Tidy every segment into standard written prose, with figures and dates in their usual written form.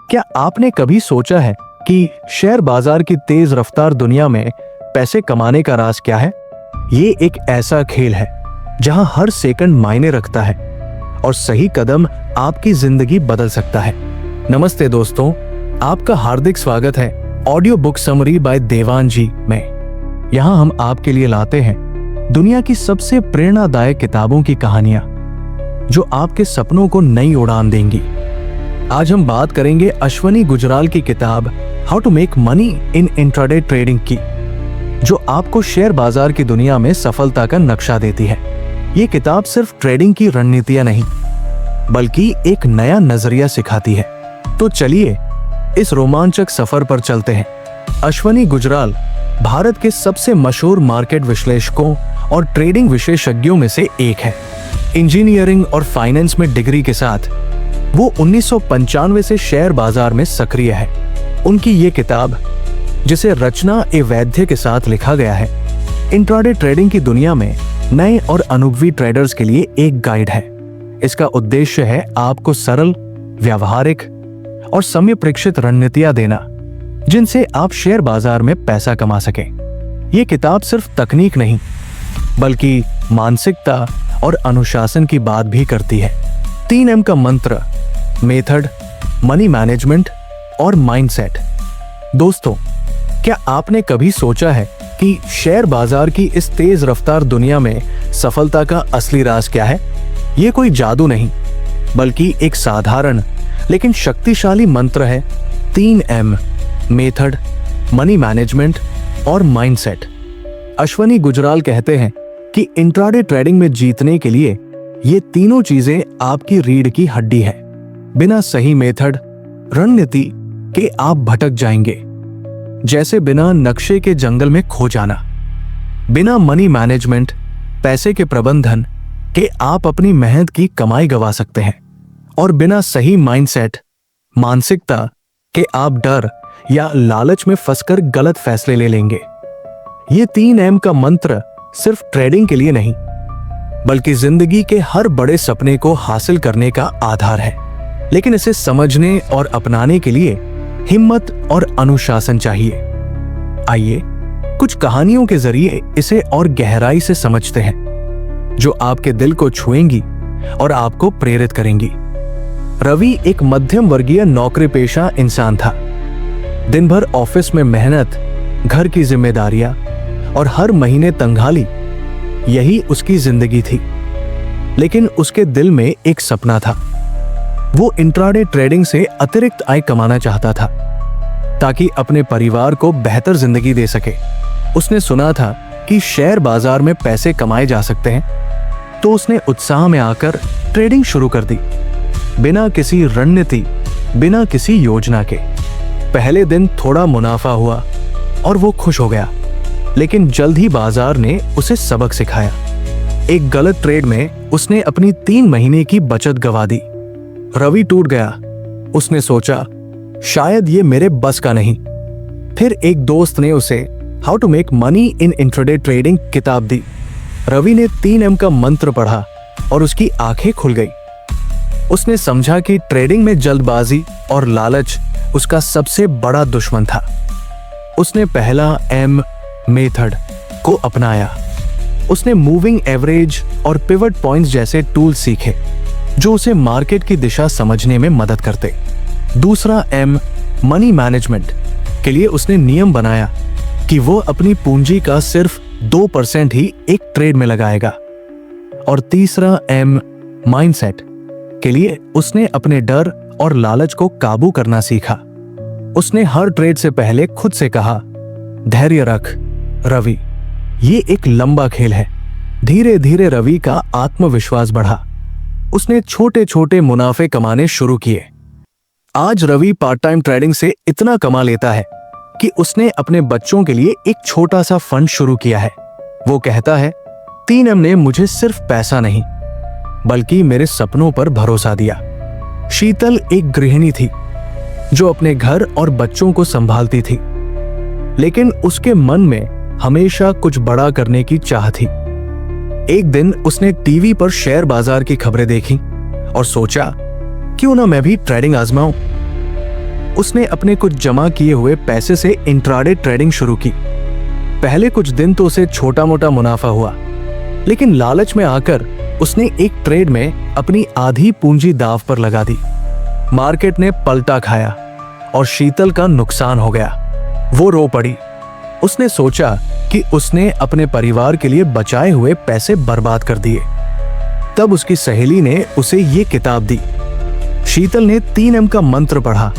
क्या आपने कभी सोचा है कि शेयर बाजार की तेज रफ्तार दुनिया में पैसे कमाने का राज क्या है? ये एक ऐसा खेल है जहां हर सेकंड मायने रखता है और सही कदम आपकी जिंदगी बदल सकता है। नमस्ते दोस्तों, आपका हार्दिक स्वागत है audio book summary by Dewan जी में। यहां हम आपके लिए लाते हैं दुनिया की सबसे प्रेरणादायक किताबों की कहानियां जो आपके सपनों को नई उड़ान देंगी। आज हम बात करेंगे अश्वनी गुजराल की किताब how to make money in intraday trading की, जो आपको शेयर बाजार की दुनिया में सफलता का नक्शा देती है। ये किताब सिर्फ ट्रेडिंग की रणनीतियां नहीं, बल्कि एक नया नजरिया सिखाती है। तो चलिए इस रोमांचक सफर पर चलते हैं। अश्वनी गुजराल भारत के सबसे मशहूर मार्केट विश्लेषकों और ट्रेडिंग विशेषज्ञों में से एक है। इंजीनियरिंग और फाइनेंस में डिग्री के साथ वो 1995 से शेयर बाजार में सक्रिय है। उनकी ये किताब, जिसे रचना ए वैद्य के साथ लिखा गया है, इंट्राडे ट्रेडिंग की दुनिया में नए और अनुभवी ट्रेडर्स के लिए एक गाइड है। इसका उद्देश्य है आपको सरल, व्यावहारिक और समय प्रेक्षित रणनीतियां देना, जिनसे आप शेयर बाजार में पैसा कमा सकें। ये किताब सिर्फ तकनीक नहीं, बल्कि मानसिकता और अनुशासन की बात भी करती है। 3M का मंत्र, मेथड, मनी मैनेजमेंट और माइंडसेट। दोस्तों, क्या आपने कभी सोचा है कि शेयर बाजार की इस तेज रफ्तार दुनिया में सफलता का असली राज क्या है? ये कोई जादू नहीं, बल्कि एक साधारण लेकिन शक्तिशाली मंत्र है। 3M, मेथड, मनी मैनेजमेंट और माइंडसेट। अश्वनी गुजराल कहते हैं कि इंट्राडे ट्रेडिंग में जीतने के लिए ये तीनों चीजें आपकी रीढ़ की हड्डी है। बिना सही मेथड, रणनीति के आप भटक जाएंगे, जैसे बिना नक्शे के जंगल में खो जाना। बिना मनी मैनेजमेंट, पैसे के प्रबंधन के आप अपनी मेहनत की कमाई गंवा सकते हैं। और बिना सही माइंडसेट, मानसिकता के आप डर या लालच में फंसकर गलत फैसले ले लेंगे। ये 3M का मंत्र सिर्फ ट्रेडिंग के लिए नहीं, बल्कि जिंदगी के हर बड़े सपने को हासिल करने का आधार है। लेकिन इसे समझने और अपनाने के लिए हिम्मत और अनुशासन चाहिए। आइए कुछ कहानियों के जरिए इसे और गहराई से समझते हैं, जो आपके दिल को छुएंगी और आपको प्रेरित करेंगी। रवि एक मध्यम वर्गीय नौकरी पेशा इंसान था। दिन भर ऑफिस में मेहनत, घर की जिम्मेदारियां और हर महीने तंगहाली, यही उसकी जिंदगी थी। लेकिन उसके दिल में एक सपना था। वो इंट्राडे ट्रेडिंग से अतिरिक्त आय कमाना चाहता था, ताकि अपने परिवार को बेहतर जिंदगी दे सके। उसने सुना था कि शेयर बाजार में पैसे कमाए जा सकते हैं, तो उसने उत्साह में आकर ट्रेडिंग शुरू कर दी, बिना किसी रणनीति, बिना किसी योजना के। पहले दिन थोड़ा मुनाफा हुआ और वो खुश हो गया, लेकिन जल्द ही बाजार ने उसे सबक सिखाया। एक गलत ट्रेड में उसने अपनी 3 महीने की बचत गंवा दी। रवि टूट गया। उसने सोचा, शायद ये मेरे बस का नहीं। फिर एक दोस्त ने उसे how to make money in intraday trading किताब दी। रवि ने 3M का मंत्र पढ़ा और उसकी आंखें खुल गई। उसने समझा कि ट्रेडिंग में जल्दबाजी और लालच उसका सबसे बड़ा दुश्मन था। उसने पहला M, मेथड, को अपनाया। उसने मूविंग एवरेज और पिवट पॉइंट्स जैसे टूल सीखे, जो उसे मार्केट की दिशा समझने में मदद करते। दूसरा M, मनी मैनेजमेंट, के लिए उसने नियम बनाया कि वो अपनी पूंजी का सिर्फ 2% ही एक ट्रेड में लगाएगा। और तीसरा M, माइंडसेट, के लिए उसने अपने डर और लालच को काबू करना सीखा। उसने हर ट्रेड से पहले खुद से कहा, धैर्य रख रवि, ये एक लंबा खेल है। धीरे धीरे रवि का आत्मविश्वास बढ़ा। उसने छोटे छोटे मुनाफे कमाने शुरू किए। आज रवि पार्ट टाइम ट्रेडिंग से इतना कमा लेता है कि उसने अपने बच्चों के लिए एक छोटा सा फंड शुरू किया है। वो कहता है, 3M ने मुझे सिर्फ पैसा नहीं, बल्कि मेरे सपनों पर भरोसा दिया। शीतल एक गृहिणी थी जो अपने घर और बच्चों को संभालती थी, लेकिन उसके मन में हमेशा कुछ बड़ा करने की चाह थी। एक दिन उसने टीवी पर शेयर बाजार की खबरें देखी और सोचा, क्यों ना मैं भी ट्रेडिंग आजमाऊं। उसने अपने कुछ जमा किए हुए पैसे से इंट्राडे ट्रेडिंग शुरू की। पहले कुछ दिन तो उसे छोटा मोटा मुनाफा हुआ, लेकिन लालच में आकर उसने एक ट्रेड में अपनी आधी पूंजी दांव पर लगा दी। मार्केट ने पलटा खाया और शीतल का नुकसान हो गया। वो रो पड़ी। उसने सोचा कि उसने अपने परिवार के लिए बचाए हुए पैसे बर्बाद कर दिए। तब उसकी सहेली ने उसे ये किताब दी। शीतल ने 3M का मंत्र पढ़ा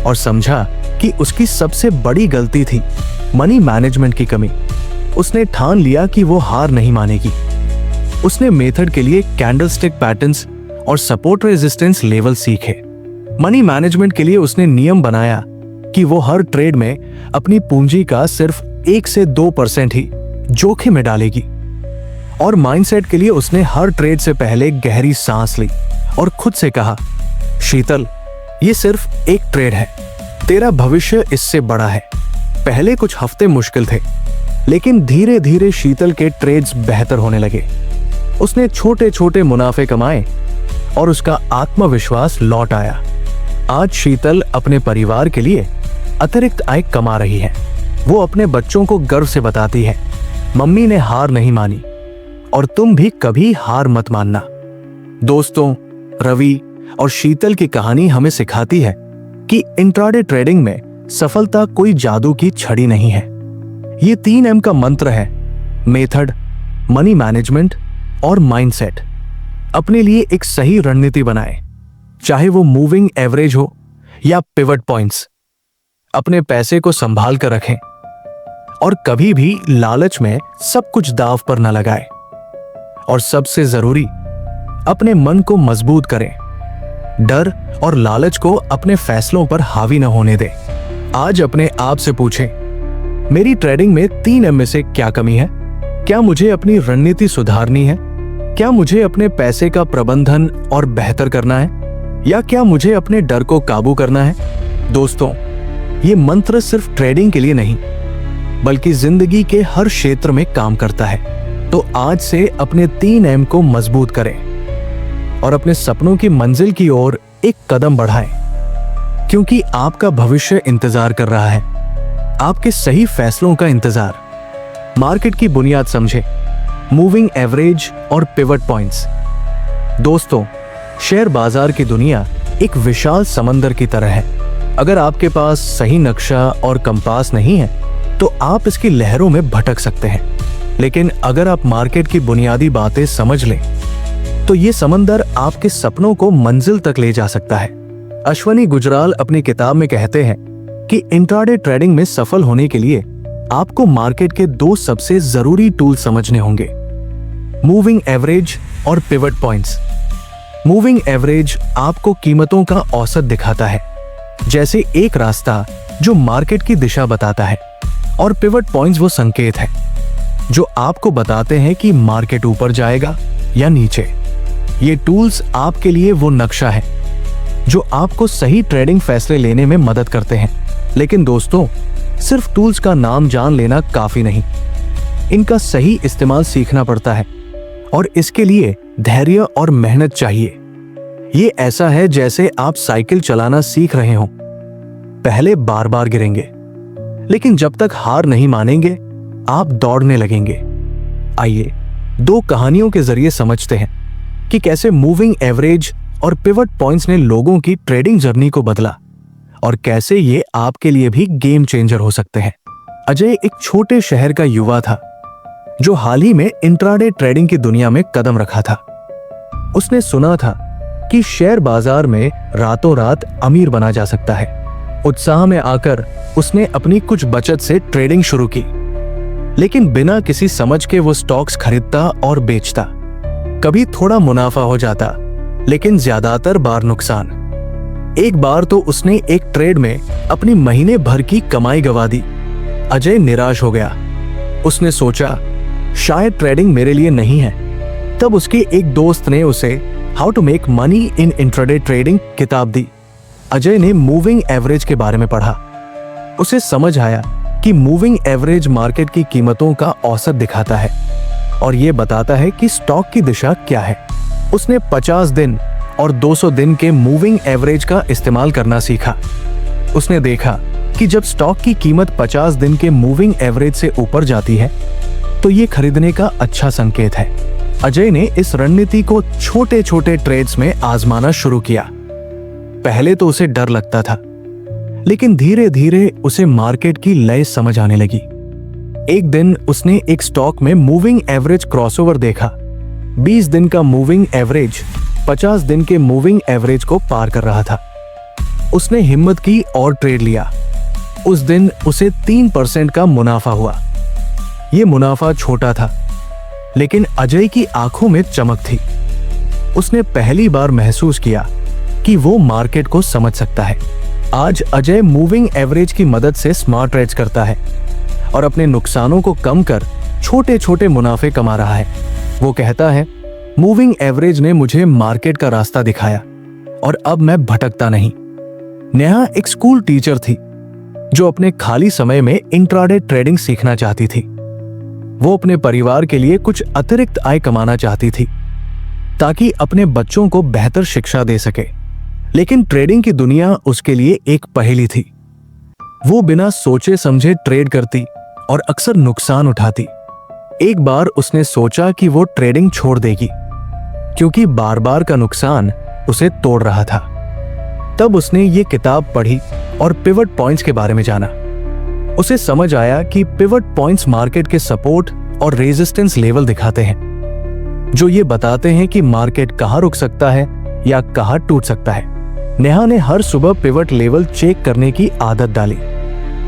और समझा कि उसकी सबसे बड़ी गलती थी मनी मैनेजमेंट की कमी। उसने ठान लिया कि वो हार नहीं मानेगी। उसने मेथड के लिए कैंडलस्टिक पैटर्न्स और सपोर्ट रेजिस्टेंस लेवल सीखे। मनी मैनेजमेंट के लिए उसने नियम बनाया कि वो हर ट्रेड में अपनी पूंजी का सिर्फ 1 से 2% ही जोखिम में डालेगी। और माइंडसेट के लिए उसने हर ट्रेड से पहले गहरी सांस ली और खुद से कहा, शीतल, ये सिर्फ एक ट्रेड है, तेरा भविष्य इससे बड़ा है। पहले कुछ हफ्ते मुश्किल थे, लेकिन धीरे धीरे शीतल के ट्रेड्स बेहतर होने लगे। उसने छोटे छोटे मुनाफे कमाए और उसका आत्मविश्वास लौट आया। आज शीतल अपने परिवार के लिए अतिरिक्त आय कमा रही है। वो अपने बच्चों को गर्व से बताती है, मम्मी ने हार नहीं मानी और तुम भी कभी हार मत मानना। दोस्तों, रवि और शीतल की कहानी हमें सिखाती है कि इंट्राडे ट्रेडिंग में सफलता कोई जादू की छड़ी नहीं है। ये 3M का मंत्र है, मेथड, मनी मैनेजमेंट और माइंडसेट। अपने लिए एक सही रणनीति बनाएं, चाहे वो मूविंग एवरेज हो या पिवट पॉइंट्स। अपने पैसे को संभाल कर रखें और कभी भी लालच में सब कुछ दांव पर न लगाएं। और सबसे जरूरी, अपने मन को मजबूत करें। डर और लालच को अपने फैसलों पर हावी न होने दें। आज अपने आप से पूछें, मेरी ट्रेडिंग में 3M में से क्या कमी है? क्या मुझे अपनी रणनीति सुधारनी है? क्या मुझे अपने पैसे का प्रबंधन और बेहतर करना है? या क्या मुझे अपने डर को काबू करना है? दोस्तों, ये मंत्र सिर्फ ट्रेडिंग के लिए नहीं, बल्कि जिंदगी के हर क्षेत्र में काम करता है। तो आज से अपने 3M को मजबूत करें और अपने सपनों की मंजिल की ओर एक कदम बढ़ाएं, क्योंकि आपका भविष्य इंतजार कर रहा है, आपके सही फैसलों का इंतजार। मार्केट की बुनियाद समझें, मूविंग एवरेज और पिवट पॉइंट्स। दोस्तों, शेयर बाजार की दुनिया एक विशाल समंदर की तरह है। अगर आपके पास सही नक्शा और कंपास नहीं है तो आप इसकी लहरों में भटक सकते हैं, लेकिन अगर आप मार्केट की बुनियादी बातें समझ लें तो ये समंदर आपके सपनों को मंजिल तक ले जा सकता है। अश्वनी गुजराल अपनी किताब में कहते हैं कि इंट्राडे ट्रेडिंग में सफल होने के लिए आपको मार्केट के 2 सबसे जरूरी टूल समझने होंगे, मूविंग एवरेज और पिवट पॉइंट्स। मूविंग एवरेज आपको कीमतों का औसत दिखाता है, जैसे एक रास्ता जो मार्केट की दिशा बताता है, और पिवट पॉइंट्स वो संकेत है जो आपको बताते हैं कि मार्केट ऊपर जाएगा या नीचे। ये टूल्स आपके लिए वो नक्शा है जो आपको सही ट्रेडिंग फैसले लेने में मदद करते हैं। लेकिन दोस्तों, सिर्फ टूल्स का नाम जान लेना काफी नहीं, इनका सही इस्तेमाल सीखना पड़ता है और इसके लिए धैर्य और मेहनत चाहिए। ये ऐसा है जैसे आप साइकिल चलाना सीख रहे हो। पहले बार बार गिरेंगे, लेकिन जब तक हार नहीं मानेंगे आप दौड़ने लगेंगे। आइए 2 कहानियों के जरिए समझते हैं कि कैसे मूविंग एवरेज और पिवट पॉइंट्स ने लोगों की ट्रेडिंग जर्नी को बदला और कैसे ये आपके लिए भी गेम चेंजर हो सकते हैं। अजय एक छोटे शहर का युवा था जो हाल ही में इंट्राडे ट्रेडिंग की दुनिया में कदम रखा था। उसने सुना था कि शेयर बाजार में रातों रात अमीर बना जा सकता है। उत्साह में आकर उसने अपनी कुछ बचत से ट्रेडिंग शुरू की, लेकिन बिना किसी समझ के वो स्टॉक्स खरीदता और बेचता। कभी थोड़ा मुनाफा हो जाता, लेकिन ज्यादातर बार नुकसान। एक बार तो उसने एक ट्रेड में अपनी महीने भर की कमाई गंवा दी। अजय निराश हो गया। उसने सोचा, शायद ट्रेडिंग मेरे लिए नहीं है। तब उसके एक दोस्त ने उसे how to make money in intraday trading किताब दी। अजय ने मूविंग एवरेज के बारे में पढ़ा। उसे समझ आया कि मूविंग एवरेज मार्केट की कीमतों का औसत दिखाता है और यह बताता है कि स्टॉक की दिशा क्या है। उसने 50 दिन और 200 दिन के मूविंग एवरेज का इस्तेमाल करना सीखा। उसने देखा कि जब स्टॉक की कीमत 50 दिन के मूविंग एवरेज से ऊपर जाती है तो ये खरीदने का अच्छा संकेत है। अजय ने इस रणनीति को छोटे छोटे ट्रेड्स में आजमाना शुरू किया। पहले तो उसे डर लगता था, लेकिन धीरे धीरे उसे मार्केट की लय समझ आने लगी। एक दिन उसने एक स्टॉक में मूविंग एवरेज क्रॉसओवर देखा। 20 दिन का मूविंग एवरेज 50 दिन के मूविंग एवरेज को पार कर रहा था। उसने हिम्मत की और ट्रेड लिया। उस दिन उसे 3% का मुनाफा हुआ। यह मुनाफा छोटा था, लेकिन अजय की आंखों में चमक थी। उसने पहली बार महसूस किया कि वो मार्केट को समझ सकता है। आज अजय मूविंग एवरेज की मदद से स्मार्ट ट्रेड्स करता है और अपने नुकसानों को कम कर छोटे छोटे मुनाफे कमा रहा है। वो कहता है, मूविंग एवरेज ने मुझे मार्केट का रास्ता दिखाया और अब मैं भटकता नहीं। नेहा एक स्कूल टीचर थी जो अपने खाली समय में इंट्राडे ट्रेडिंग सीखना चाहती थी। वो अपने परिवार के लिए कुछ अतिरिक्त आय कमाना चाहती थी ताकि अपने बच्चों को बेहतर शिक्षा दे सके, लेकिन ट्रेडिंग की दुनिया उसके लिए एक पहेली थी। वो बिना सोचे समझे ट्रेड करती और अक्सर नुकसान उठाती। एक बार उसने सोचा कि वो ट्रेडिंग छोड़ देगी क्योंकि बार बार का नुकसान उसे तोड़ रहा था। तब उसने ये किताब पढ़ी और पिवट पॉइंट्स के बारे में जाना। उसे समझ आया कि पिवट पॉइंट्स मार्केट के सपोर्ट और रेजिस्टेंस लेवल दिखाते हैं, जो ये बताते हैं कि मार्केट कहां रुक सकता है या कहां टूट सकता है। नेहा ने हर सुबह पिवट लेवल चेक करने की आदत डाली।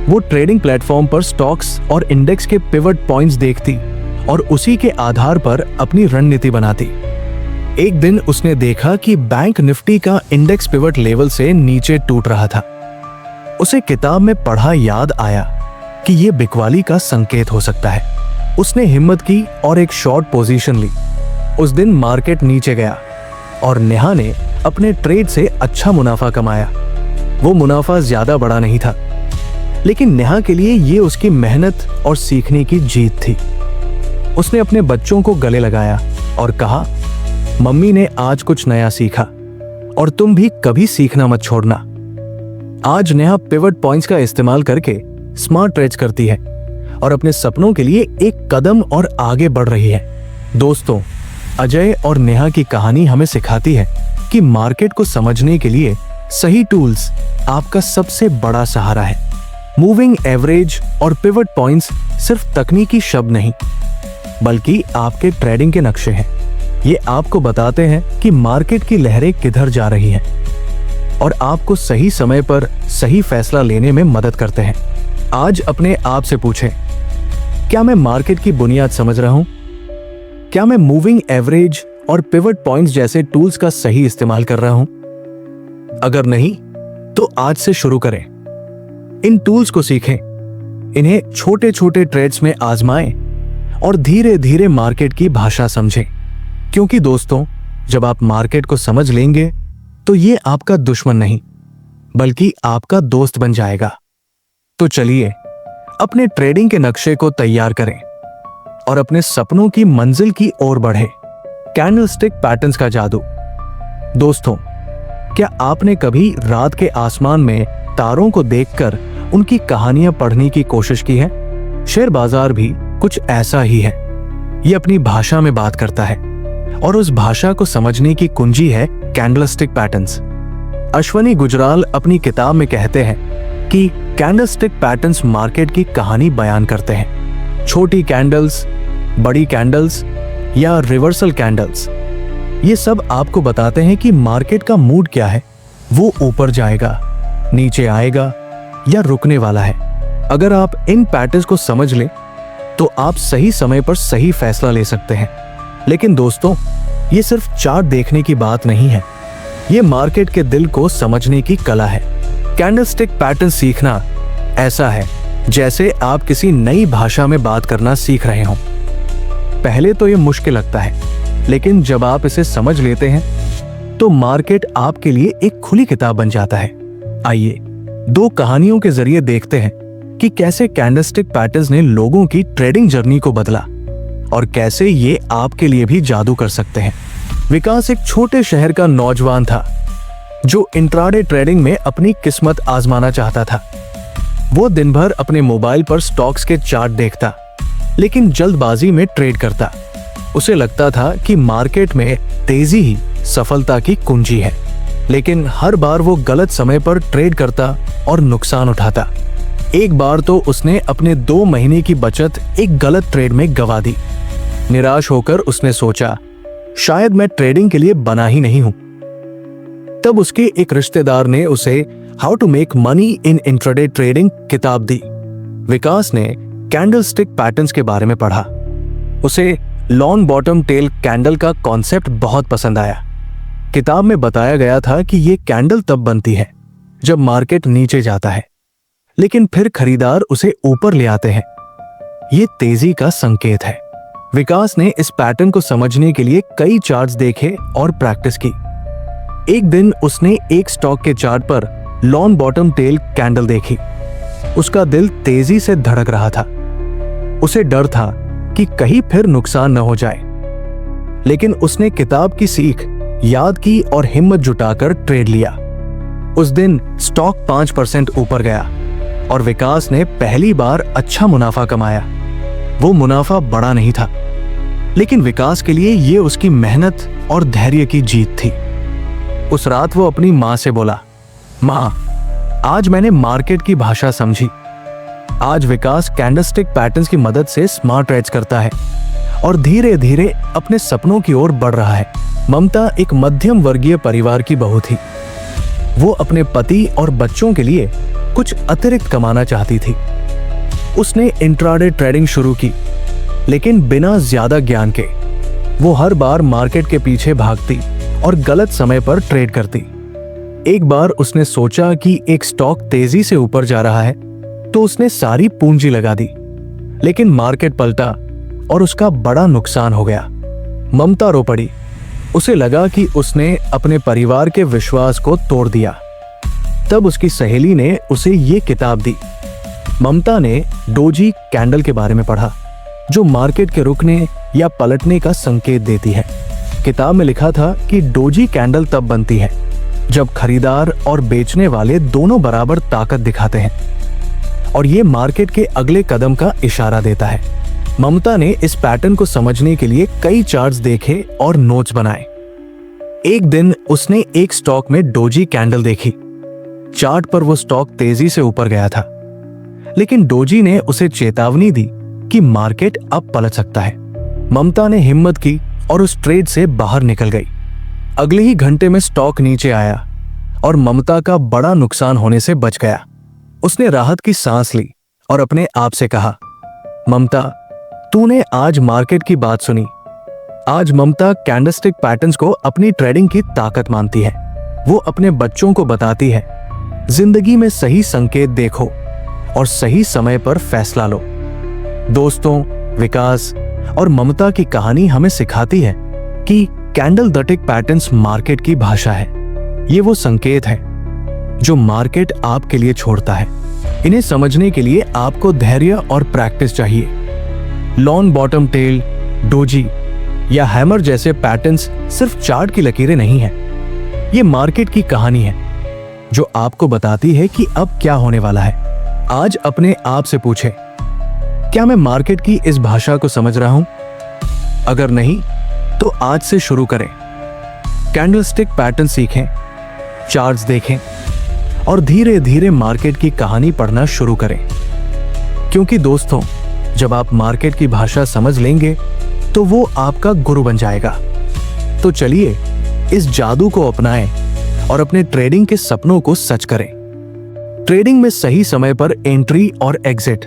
वो ट्रेडिंग प्लेटफॉर्म पर स्टॉक्स और इंडेक्स के पिवट पॉइंट्स देखती और उसी के आधार पर अपनी रणनीति बनाती। एक दिन उसने देखा कि बैंक निफ्टी का इंडेक्स पिवट लेवल से नीचे टूट रहा था। उसे किताब में पढ़ा याद आया कि यह बिकवाली का संकेत हो सकता है। उसने हिम्मत की और एक शॉर्ट पोजीशन ली। उस दिन मार्केट नीचे गया और नेहा ने अपने ट्रेड से अच्छा मुनाफा कमाया। वो मुनाफा ज्यादा बड़ा नहीं था, लेकिन नेहा के लिए ये उसकी मेहनत और सीखने की जीत थी। उसने अपने बच्चों को गले लगाया और कहा, मम्मी ने आज कुछ नया सीखा और तुम भी कभी सीखना मत छोड़ना। आज नेहा पिवट पॉइंट्स का इस्तेमाल करके स्मार्ट ट्रेड्स करती है और अपने सपनों के लिए एक कदम और आगे बढ़ रही है। दोस्तों, अजय और नेहा की कहानी हमें सिखाती है कि मार्केट को समझने के लिए सही टूल्स आपका सबसे बड़ा सहारा है। मूविंग एवरेज और पिवट पॉइंट्स सिर्फ तकनीकी शब्द नहीं, बल्कि आपके ट्रेडिंग के नक्शे हैं। ये आपको बताते हैं कि मार्केट की लहरें किधर जा रही हैं और आपको सही समय पर सही फैसला लेने में मदद करते हैं। आज अपने आप से पूछें, क्या मैं मार्केट की बुनियाद समझ रहा हूं? क्या मैं मूविंग एवरेज और पिवट पॉइंट्स जैसे टूल्स का सही इस्तेमाल कर रहा हूं? अगर नहीं, तो आज से शुरू करें। इन टूल्स को सीखें, इन्हें छोटे छोटे ट्रेड्स में आजमाएं और धीरे धीरे मार्केट की भाषा समझें। क्योंकि दोस्तों, जब आप मार्केट को समझ लेंगे तो ये आपका दुश्मन नहीं, बल्कि आपका दोस्त बन जाएगा। तो चलिए अपने ट्रेडिंग के नक्शे को तैयार करें और अपने सपनों की मंजिल की ओर बढ़े। कैंडलस्टिक पैटर्न्स का जादू। दोस्तों, क्या आपने कभी रात के आसमान में तारों को देखकर उनकी कहानियां पढ़ने की कोशिश की है? शेयर बाजार भी कुछ ऐसा ही है। ये अपनी भाषा में बात करता है और उस भाषा को समझने की कुंजी है कैंडलस्टिक पैटर्न्स। अश्वनी गुजराल अपनी किताब में कहते हैं कि कैंडलस्टिक पैटर्न्स मार्केट की कहानी बयान करते हैं। छोटी कैंडल्स, बड़ी कैंडल्स या रिवर्सल कैंडल्स, ये सब आपको बताते हैं कि मार्केट का मूड क्या है। वो ऊपर जाएगा, नीचे आएगा या रुकने वाला है। अगर आप इन पैटर्न्स को समझ लें तो आप सही समय पर सही फैसला ले सकते हैं। लेकिन दोस्तों, ये सिर्फ चार्ट देखने की बात नहीं है, ये मार्केट के दिल को समझने की कला है। कैंडलस्टिक पैटर्न सीखना ऐसा है जैसे आप किसी नई भाषा में बात करना सीख रहे हों। पहले तो ये मुश्किल लगता है, लेकिन जब आप इसे समझ लेते हैं तो मार्केट आपके लिए एक खुली किताब बन जाता है। आइए दो कहानियों के जरिए देखते हैं कि कैसे कैंडलस्टिक पैटर्न्स ने लोगों की ट्रेडिंग जर्नी को बदला और कैसे ये आपके लिए भी जादू कर सकते हैं। विकास एक छोटे शहर का नौजवान था। जो इंट्राडे ट्रेडिंग में अपनी किस्मत आजमाना चाहता था। वो दिन भर अपने मोबाइल पर स्टॉक्स के चार्ट देखता, लेकिन जल्दबाजी में ट्रेड करता। उसे लगता था कि मार्केट में तेजी ही सफलता की कुंजी है, लेकिन हर बार वो गलत समय पर ट्रेड करता और नुकसान उठाता। एक बार तो उसने अपने 2 महीने की बचत एक गलत ट्रेड में गंवा दी। निराश होकर उसने सोचा, शायद मैं ट्रेडिंग के लिए बना ही नहीं हूं। तब उसके एक रिश्तेदार ने उसे how to make money in intraday trading किताब दी। विकास ने कैंडलस्टिक पैटर्न्स के बारे में पढ़ा। उसे लॉन्ग बॉटम टेल कैंडल का कॉन्सेप्ट बहुत पसंद आया। किताब में बताया गया था कि ये कैंडल तब बनती है जब मार्केट नीचे जाता है, लेकिन फिर खरीदार उसे ऊपर ले आते हैं। ये तेजी का संकेत है। विकास ने इस पैटर्न को समझने के लिए कई चार्ट्स देखे और प्रैक्टिस की। एक दिन उसने एक स्टॉक के चार्ट पर लॉन्ग बॉटम टेल कैंडल देखी। उसका दिल तेजी से धड़क रहा था। उसे डर था कि कहीं फिर नुकसान न हो जाए, लेकिन उसने किताब की सीख याद की और हिम्मत जुटाकर ट्रेड लिया। उस दिन स्टॉक 5% ऊपर गया और विकास ने पहली बार अच्छा मुनाफा कमाया। वो मुनाफा बड़ा नहीं था, लेकिन विकास के लिए ये उसकी मेहनत और धैर्य की जीत थी। उस रात वो अपनी माँ से बोला, माँ, आज मैंने मार्केट की भाषा समझी। आज विकास कैंडलस्टिक पैटर्न्स की मदद से स्मार्ट ट्रेड्स करता है और धीरे धीरे अपने सपनों की ओर बढ़ रहा है। ममता एक मध्यम वर्गीय परिवार की बहू थी। वो अपने पति और बच्चों के लिए कुछ अतिरिक्त कमाना चाहती थी। उसने इंट्राडे ट्रेडिंग शुरू की, लेकिन बिना ज्यादा ज्ञान के। वो हर बार मार्केट के पीछे भागती और गलत समय पर ट्रेड करती। एक बार उसने सोचा कि एक स्टॉक तेजी से ऊपर जा रहा है, तो उसने सारी पूंजी लगा दी, लेकिन मार्केट पलटा और उसका बड़ा नुकसान हो गया। ममता रो पड़ी। उसे लगा कि उसने अपने परिवार के विश्वास को तोड़ दिया। तब उसकी सहेली ने उसे ये किताब दी। ममता ने डोजी कैंडल के बारे में पढ़ा, जो मार्केट के रुकने या पलटने का संकेत देती है। किताब में लिखा था कि डोजी कैंडल तब बनती है जब खरीदार और बेचने वाले दोनों बराबर ताकत दिखाते हैं, और ये मार्केट के अगले कदम का इशारा देता है। ममता ने इस पैटर्न को समझने के लिए कई चार्ट्स देखे और नोट्स बनाए। एक दिन उसने एक स्टॉक में डोजी कैंडल देखी। चार्ट पर वो स्टॉक तेजी से ऊपर गया था, लेकिन डोजी ने उसे चेतावनी दी कि मार्केट अब पलट सकता है। ममता ने हिम्मत की और उस ट्रेड से बाहर निकल गई। अगले ही घंटे में स्टॉक नीचे आया और ममता का बड़ा नुकसान होने से बच गया। उसने राहत की सांस ली और अपने आप से कहा, ममता, तूने आज मार्केट की बात सुनी। आज ममता कैंडलस्टिक पैटर्न्स को अपनी ट्रेडिंग की ताकत मानती है। वो अपने बच्चों को बताती है, जिंदगी में सही संकेत देखो और सही समय पर फैसला लो। दोस्तों, विकास और ममता की कहानी हमें सिखाती है कि कैंडलस्टिक पैटर्न्स मार्केट की भाषा है। ये वो संकेत है जो मार्केट आपके लिए छोड़ता है। इन्हें समझने के लिए आपको धैर्य और प्रैक्टिस चाहिए। लॉन्ग बॉटम टेल, डोजी या हैमर जैसे पैटर्न्स सिर्फ चार्ट की लकीरें नहीं हैं। ये मार्केट की कहानी है जो आपको बताती है कि अब क्या होने वाला है। आज अपने आप से पूछें, क्या मैं मार्केट की इस भाषा को समझ रहा हूं? अगर नहीं, तो आज से शुरू करें। कैंडलस्टिक पैटर्न सीखें, चार्ट्स देखें और धीरे धीरे मार्केट की कहानी पढ़ना शुरू करें। क्योंकि दोस्तों, जब आप मार्केट की भाषा समझ लेंगे तो वो आपका गुरु बन जाएगा। तो चलिए इस जादू को अपनाएं और अपने ट्रेडिंग के सपनों को सच करें। ट्रेडिंग में सही समय पर एंट्री और एग्जिट।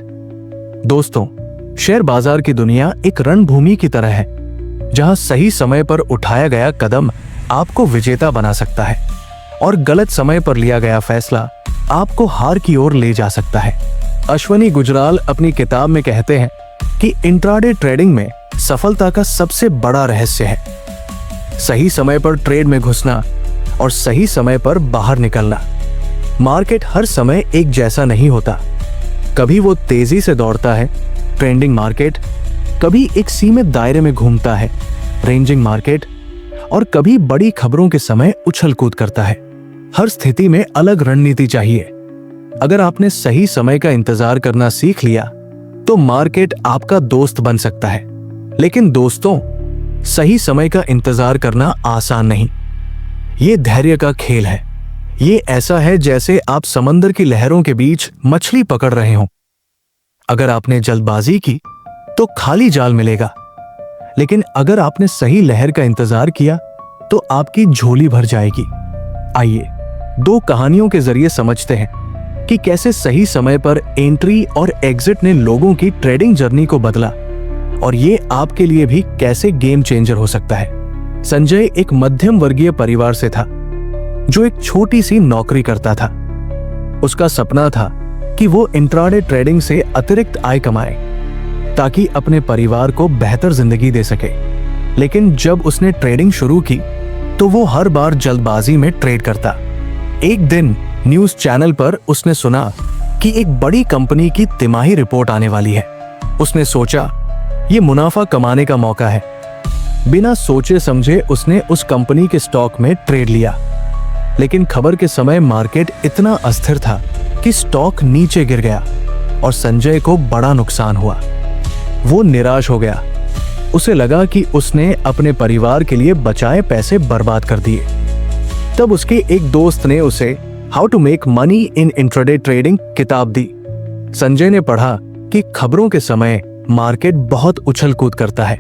दोस्तों, शेयर बाजार की दुनिया एक रणभूमि की तरह है, जहां सही समय पर उठाया गया कदम आपको विजेता बना सकता है और गलत समय पर लिया गया फैसला आपको हार की ओर ले जा सकता है। अश्वनी गुजराल अपनी किताब में कहते हैं कि इंट्राडे ट्रेडिंग में सफलता का सबसे बड़ा रहस्य है सही समय पर ट्रेड में घुसना और सही समय पर बाहर निकलना। मार्केट हर समय एक जैसा नहीं होता। कभी वो तेजी से दौड़ता है, ट्रेंडिंग मार्केट, कभी एक सीमित दायरे में घूमता है, रेंजिंग मार्केट, और कभी बड़ी खबरों के समय उछल कूद करता है, हर स्थिति में अलग रणनीति चाहिए। अगर आपने सही समय का इंतजार करना सीख लिया तो मार्केट आपका दोस्त बन सकता है। लेकिन दोस्तों, सही समय का इंतजार करना आसान नहीं। ये धैर्य का खेल है। ये ऐसा है जैसे आप समंदर की लहरों के बीच मछली पकड़ रहे हो। अगर आपने जल्दबाजी की तो खाली जाल मिलेगा, लेकिन अगर आपने सही लहर का इंतजार किया तो आपकी झोली भर जाएगी। आइए 2 कहानियों के जरिए समझते हैं कि कैसे सही समय पर एंट्री और एग्जिट ने लोगों की ट्रेडिंग जर्नी को बदला, और ये आपके लिए भी कैसे गेम चेंजर हो सकता है। संजय एक मध्यम वर्गीय परिवार से था, जो एक छोटी सी नौकरी करता था। उसका सपना था कि वो इंट्राडे ट्रेडिंग से अतिरिक्त आय कमाए ताकि अपने परिवार को बेहतर जिंदगी दे सके। लेकिन जब उसने ट्रेडिंग शुरू की तो वो हर बार जल्दबाजी में ट्रेड करता। एक दिन न्यूज चैनल पर उसने सुना कि एक बड़ी कंपनी की तिमाही रिपोर्ट आने वाली है। उसने सोचा, ये मुनाफा कमाने का मौका है। बिना सोचे समझे उसने उस कंपनी के स्टॉक में ट्रेड लिया। लेकिन खबर के समय मार्केट इतना अस्थिर था कि स्टॉक नीचे गिर गया और संजय को बड़ा नुकसान हुआ। वो निराश हो गया। उसे लगा कि उसने अपने परिवार के लिए बचाए पैसे बर्बाद कर दिए। तब उसके एक दोस्त ने उसे how to make money in intraday trading किताब दी। संजय ने पढ़ा कि खबरों के समय मार्केट बहुत उछल कूद करता है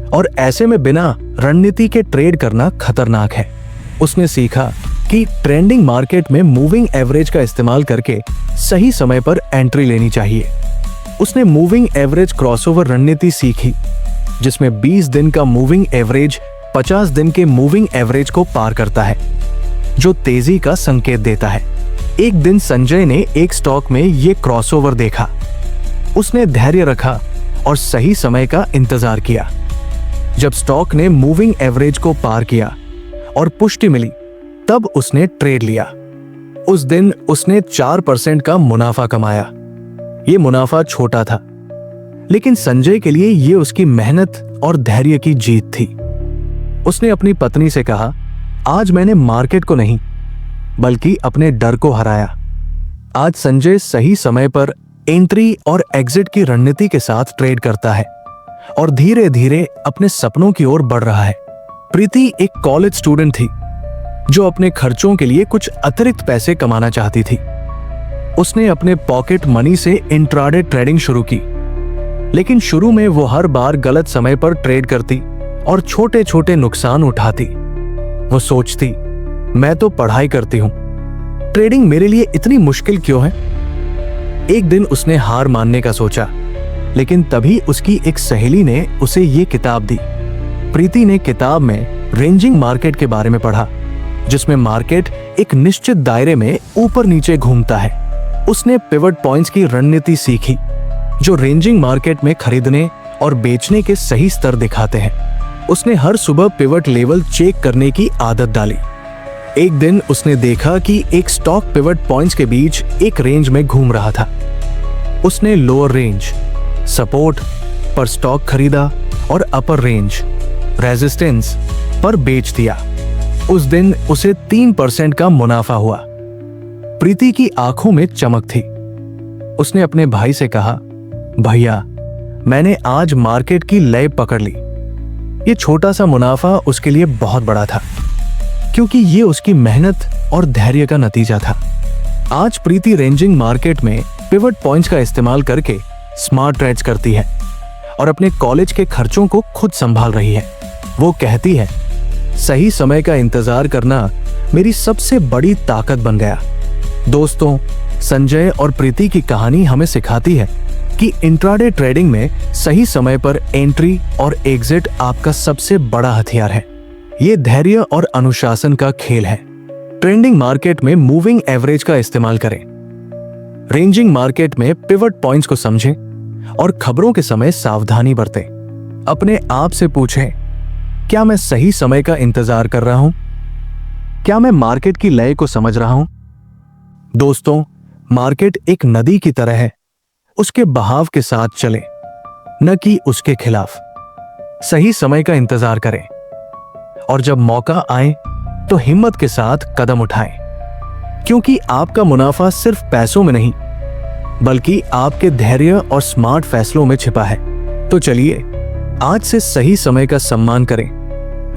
और ऐसे में बिना रणनीति के ट्रेड करना खतरनाक है। उसने सीखा कि ट्रेंडिंग मार्केट में मूविंग एवरेज का इस्तेमाल करके सही समय पर एंट्री लेनी चाहिए। उसने मूविंग एवरेज क्रॉसओवर रणनीति सीखी, जिसमें 20 दिन का मूविंग एवरेज 50 दिन के मूविंग एवरेज को पार करता है, जो तेजी का संकेत देता है। एक दिन संजय ने एक स्टॉक में ये क्रॉसओवर देखा। उसने धैर्य रखा और सही समय का इंतजार किया। जब स्टॉक ने मूविंग एवरेज को पार किया और पुष्टि मिली, तब उसने ट्रेड लिया। उस दिन उसने 4% का मुनाफा कमाया। ये मुनाफा छोटा था, लेकिन संजय के लिए ये उसकी मेहनत और धैर्य की जीत थी। उसने अपनी पत्नी से कहा, आज मैंने मार्केट को नहीं बल्कि अपने डर को हराया। आज संजय सही समय पर एंट्री और एग्जिट की रणनीति के साथ ट्रेड करता है और धीरे धीरे अपने सपनों की ओर बढ़ रहा है। प्रीति एक कॉलेज स्टूडेंट थी जो अपने खर्चों के लिए कुछ अतिरिक्त पैसे कमाना चाहती थी। उसने अपने पॉकेट मनी से इंट्राडे ट्रेडिंग शुरू की, लेकिन शुरू में वो हर बार गलत समय पर ट्रेड करती और छोटे छोटे नुकसान उठाती। वो सोचती, मैं तो पढ़ाई करती हूं, ट्रेडिंग मेरे लिए इतनी मुश्किल क्यों है। एक दिन उसने हार मानने का सोचा, लेकिन तभी उसकी एक सहेली ने उसे ये किताब दी। प्रीति ने किताब में रेंजिंग मार्केट के बारे में पढ़ा, जिसमें मार्केट एक निश्चित दायरे में ऊपर नीचे घूमता है। उसने पिवट पॉइंट्स की रणनीति सीखी, जो रेंजिंग मार्केट में खरीदने और बेचने के सही स्तर दिखाते हैं। उसने हर सुबह पिवट लेवल चेक करने की आदत डाली। एक दिन उसने देखा कि एक स्टॉक पिवट पॉइंट्स के बीच एक रेंज में घूम रहा था। उसने लोअर रेंज सपोर्ट पर स्टॉक खरीदा और अपर रेंज रेजिस्टेंस पर बेच दिया। उस दिन उसे 3% का मुनाफा हुआ। प्रीति की आंखों में चमक थी। उसने अपने भाई से कहा, भैया, मैंने आज मार्केट की लय पकड़ ली। ये छोटा सा मुनाफा उसके लिए बहुत बड़ा था, क्योंकि ये उसकी मेहनत और धैर्य का नतीजा था। आज प्रीति रेंजिंग मार्केट में पिवट पॉइंट्स का इस्तेमाल करके स्मार्ट ट्रेड्स करती है और अपने कॉलेज के खर्चों को खुद संभाल रही है। वो कहती है, सही समय का इंतजार करना मेरी सबसे बड़ी ताकत बन गया। दोस्तों, संजय और प्रीति की कहानी हमें सिखाती है कि इंट्राडे ट्रेडिंग में सही समय पर एंट्री और एग्जिट आपका सबसे बड़ा हथियार है। ये धैर्य और अनुशासन का खेल है। ट्रेंडिंग मार्केट में मूविंग एवरेज का इस्तेमाल करें, रेंजिंग मार्केट में पिवट पॉइंट्स को समझें और खबरों के समय सावधानी बरतें। अपने आप से पूछें, क्या मैं सही समय का इंतजार कर रहा हूं? क्या मैं मार्केट की लय को समझ रहा हूं? दोस्तों, मार्केट एक नदी की तरह है। उसके बहाव के साथ चलें, न कि उसके खिलाफ। सही समय का इंतजार करें और जब मौका आए तो हिम्मत के साथ कदम उठाएं। क्योंकि आपका मुनाफा सिर्फ पैसों में नहीं बल्कि आपके धैर्य और स्मार्ट फैसलों में छिपा है। तो चलिए आज से सही समय का सम्मान करें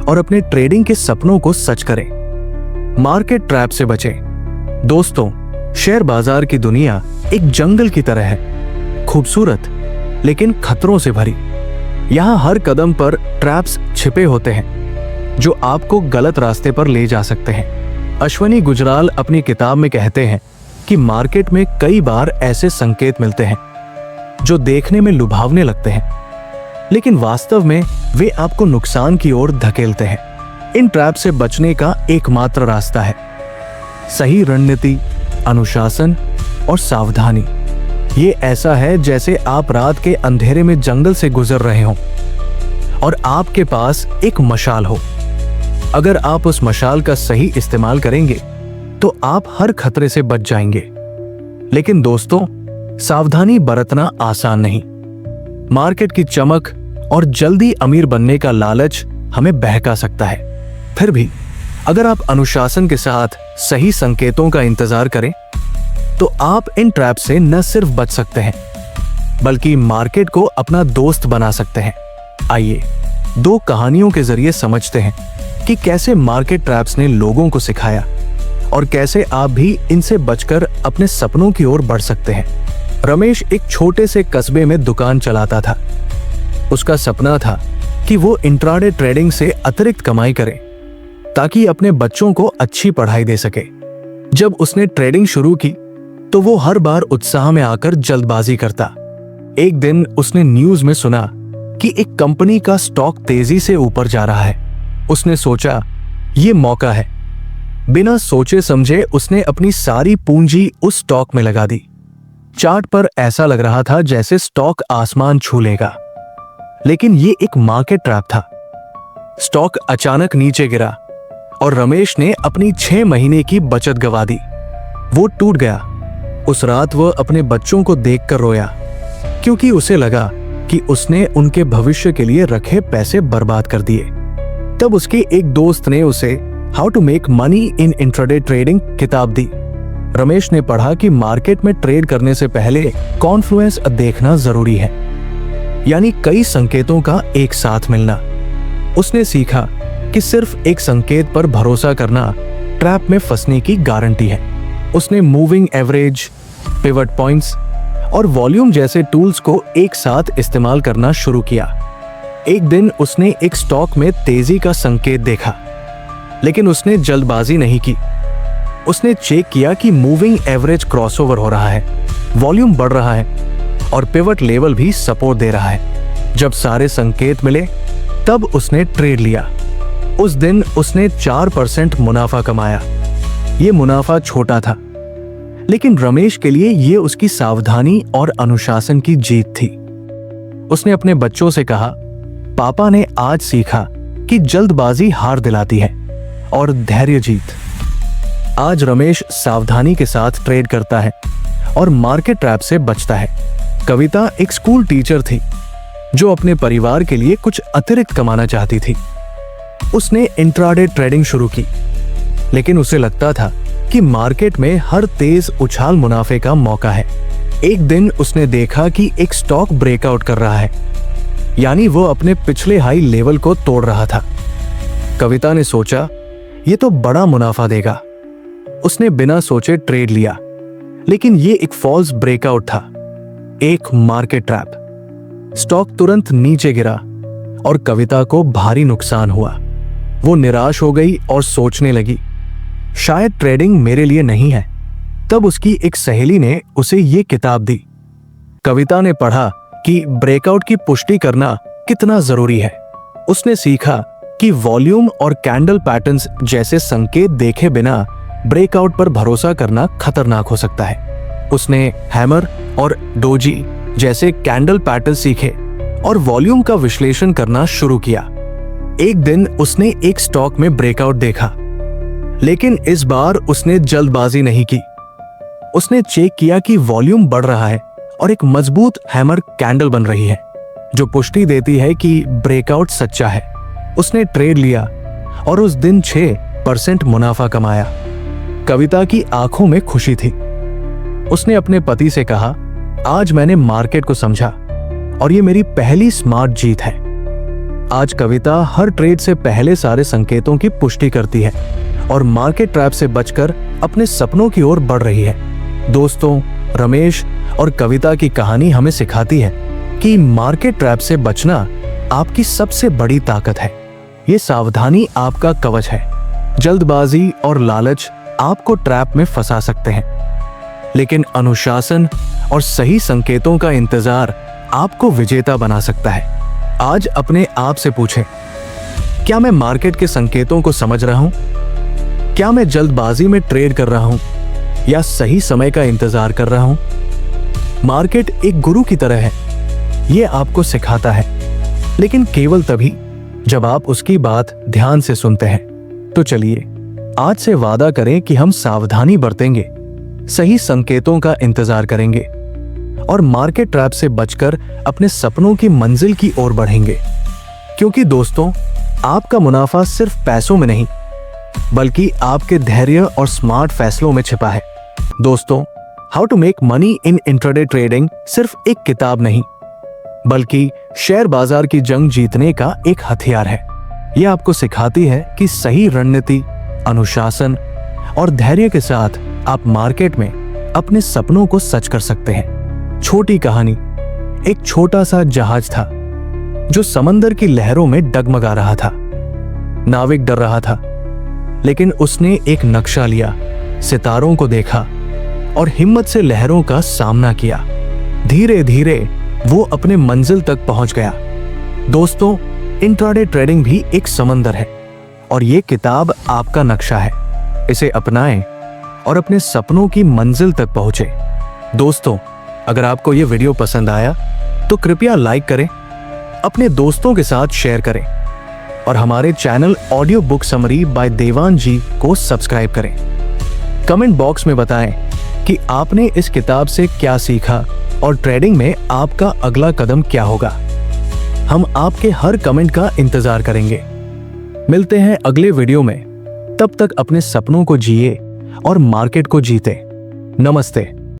और अपने ट्रेडिंग के सपनों को सच करें। मार्केट ट्रैप से बचें। दोस्तों, शेयर बाजार की दुनिया एक जंगल की तरह है, खूबसूरत लेकिन खतरों से भरी। यहां हर कदम पर ट्रैप्स छिपे होते हैं जो आपको गलत रास्ते पर ले जा सकते हैं। अश्वनी गुजराल अपनी किताब में कहते हैं कि मार्केट में कई बार ऐसे संकेत मिलते हैं जो देखने में लुभावने लगते हैं, लेकिन वास्तव में वे आपको नुकसान की ओर धकेलते हैं। इन ट्रैप से बचने का एकमात्र रास्ता है सही रणनीति, अनुशासन और सावधानी। ये ऐसा है जैसे आप रात के अंधेरे में जंगल से गुजर रहे हों और आपके पास एक मशाल हो। अगर आप उस मशाल का सही इस्तेमाल करेंगे तो आप हर खतरे से बच जाएंगे। लेकिन दोस्तों, सावधानी बरतना आसान नहीं। मार्केट की चमक और जल्दी अमीर बनने का लालच हमें बहका सकता है। फिर भी अगर आप अनुशासन के साथ सही संकेतों का इंतजार करें तो आप इन ट्रैप से न सिर्फ बच सकते हैं बल्कि मार्केट को अपना दोस्त बना सकते हैं। आइए 2 कहानियों के जरिए समझते हैं कि कैसे मार्केट ट्रैप्स ने लोगों को सिखाया और कैसे आप भी इनसे बचकर अपने सपनों की ओर बढ़ सकते हैं। रमेश एक छोटे से कस्बे में दुकान चलाता था। उसका सपना था कि वो इंट्राडे ट्रेडिंग से अतिरिक्त कमाई करे ताकि अपने बच्चों को अच्छी पढ़ाई दे सके। जब उसने ट्रेडिंग शुरू की तो वो हर बार उत्साह में आकर जल्दबाजी करता। एक दिन उसने न्यूज में सुना कि एक कंपनी का स्टॉक तेजी से ऊपर जा रहा है। उसने सोचा ये मौका है। बिना सोचे समझे उसने अपनी सारी पूंजी उस स्टॉक में लगा दी। चार्ट पर ऐसा लग रहा था जैसे स्टॉक आसमान छू लेगा, लेकिन ये एक मार्केट ट्रैप था। स्टॉक अचानक नीचे गिरा और रमेश ने अपनी 6 महीने की बचत गंवा दी। वो टूट गया। उस रात वह अपने बच्चों को देखकर रोया क्योंकि उसे लगा कि उसने उनके भविष्य के लिए रखे पैसे बर्बाद कर दिए। तब उसके एक दोस्त ने उसे how to make money in intraday trading किताब दी। रमेश ने पढ़ा कि मार्केट में ट्रेड करने से पहले कॉन्फ्लुएंस देखना जरूरी है, यानी कई संकेतों का एक साथ मिलना। उसने सीखा कि सिर्फ एक संकेत पर भरोसा करना ट्रैप में फंसने की गारंटी है। उसने मूविंग एवरेज, पिवट पॉइंट्स और वॉल्यूम जैसे टूल्स को एक साथ इस्तेमाल करना शुरू किया। एक दिन उसने एक स्टॉक में तेजी का संकेत देखा, लेकिन उसने जल्दबाजी नहीं की। उसने चेक किया कि मूविंग एवरेज क्रॉसओवर हो रहा है, वॉल्यूम बढ़ रहा है और पिवट लेवल भी सपोर्ट दे रहा है। जब सारे संकेत मिले तब उसने ट्रेड लिया। उस दिन उसने 4% मुनाफा कमाया। ये मुनाफा छोटा था, लेकिन रमेश के लिए ये उसकी सावधानी और अनुशासन की जीत थी। उसने अपने बच्चों से कहा, पापा ने आज सीखा कि जल्दबाजी हार दिलाती है और धैर्य जीत। आज रमेश सावधानी के साथ ट्रेड करता है और मार्केट ट्रैप से बचता है। कविता एक स्कूल टीचर थी जो अपने परिवार के लिए कुछ अतिरिक्त कमाना चाहती थी। उसने इंट्राडे ट्रेडिंग शुरू की, लेकिन उसे लगता था कि मार्केट में हर तेज उछाल मुनाफे का मौका है। एक दिन उसने देखा कि एक स्टॉक ब्रेकआउट कर रहा है, यानी वो अपने पिछले हाई लेवल को तोड़ रहा था। कविता ने सोचा ये तो बड़ा मुनाफा देगा। उसने बिना सोचे ट्रेड लिया, लेकिन ये एक फॉल्स ब्रेकआउट था, एक मार्केट ट्रैप। स्टॉक तुरंत नीचे गिरा और कविता को भारी नुकसान हुआ। वो निराश हो गई और सोचने लगी, शायद ट्रेडिंग मेरे लिए नहीं है। तब उसकी एक सहेली ने उसे ये किताब दी। कविता ने पढ़ा कि ब्रेकआउट की पुष्टि करना कितना जरूरी है। उसने सीखा कि वॉल्यूम और कैंडल पैटर्न्स जैसे संकेत देखे बिना ब्रेकआउट पर भरोसा करना खतरनाक हो सकता है। उसने हैमर और डोजी जैसे कैंडल पैटर्न सीखे और वॉल्यूम का विश्लेषण करना शुरू किया। एक दिन उसने एक स्टॉक में ब्रेकआउट देखा, लेकिन इस बार उसने जल्दबाजी नहीं की। उसने चेक किया कि वॉल्यूम बढ़ रहा है और एक मजबूत हैमर कैंडल बन रही है, जो पुष्टि देती है कि ब्रेकआउट सच्चा है। उसने ट्रेड लिया और उस दिन 6% मुनाफा कमाया। कविता की आंखों में खुशी थी। उसने अपने पति से कहा, आज मैंने मार्केट को समझा और ये मेरी पहली स्मार्ट जीत है। आज कविता हर ट्रेड से पहले सारे संकेतों की पुष्टि करती है और मार्केट ट्रैप से बचकर अपने सपनों की ओर बढ़ रही है। दोस्तों, रमेश और कविता की कहानी हमें सिखाती है कि मार्केट ट्रैप से बचना आपकी सबसे बड़ी ताकत है। ये सावधानी आपका कवच है। जल्दबाजी और लालच आपको ट्रैप में फंसा सकते हैं, लेकिन अनुशासन और सही संकेतों का इंतजार आपको विजेता बना सकता है। आज अपने आप से पूछें, क्या मैं मार्केट के संकेतों को समझ रहा हूं? क्या मैं जल्दबाजी में ट्रेड कर रहा हूं या सही समय का इंतजार कर रहा हूं? मार्केट एक गुरु की तरह है। यह आपको सिखाता है, लेकिन केवल तभी जब आप उसकी बात ध्यान से सुनते हैं। तो चलिए आज से वादा करें कि हम सावधानी बरतेंगे, सही संकेतों का इंतजार करेंगे और मार्केट ट्रैप से बचकर अपने सपनों की मंजिल की ओर बढ़ेंगे। क्योंकि दोस्तों, आपका मुनाफा सिर्फ पैसों में नहीं, बल्कि आपके धैर्य और स्मार्ट फैसलों में छिपा है। दोस्तों, how to make money in intraday trading सिर्फ एक किताब नहीं, बल्कि शेयर बाजार की जंग जीतने का एक हथियार है। यह आपको सिखाती है कि सही रणनीति, अनुशासन और धैर्य के साथ आप मार्केट में अपने सपनों को सच कर सकते हैं। छोटी कहानी। एक छोटा सा जहाज था जो समंदर की लहरों में डगमगा रहा था। नाविक डर रहा था, लेकिन उसने एक नक्शा लिया, सितारों को देखा और हिम्मत से लहरों का सामना किया। धीरे धीरे वो अपने मंजिल तक पहुंच गया। दोस्तों, इंट्राडे ट्रेडिंग भी एक समंदर है और ये किताब आपका नक्शा है। इसे अपनाएं और अपने सपनों की मंजिल तक पहुंचे। दोस्तों, अगर आपको ये वीडियो पसंद आया तो कृपया लाइक करें, अपने दोस्तों के साथ शेयर करें और हमारे channel audio book summary by Dewan ji को सब्सक्राइब करें। कमेंट बॉक्स में बताएं कि आपने इस किताब से क्या सीखा और ट्रेडिंग में आपका अगला कदम क्या होगा। हम आपके हर कमेंट का इंतजार करेंगे। मिलते हैं अगले वीडियो में। तब तक अपने सपनों को जिए और मार्केट को जीते। नमस्ते।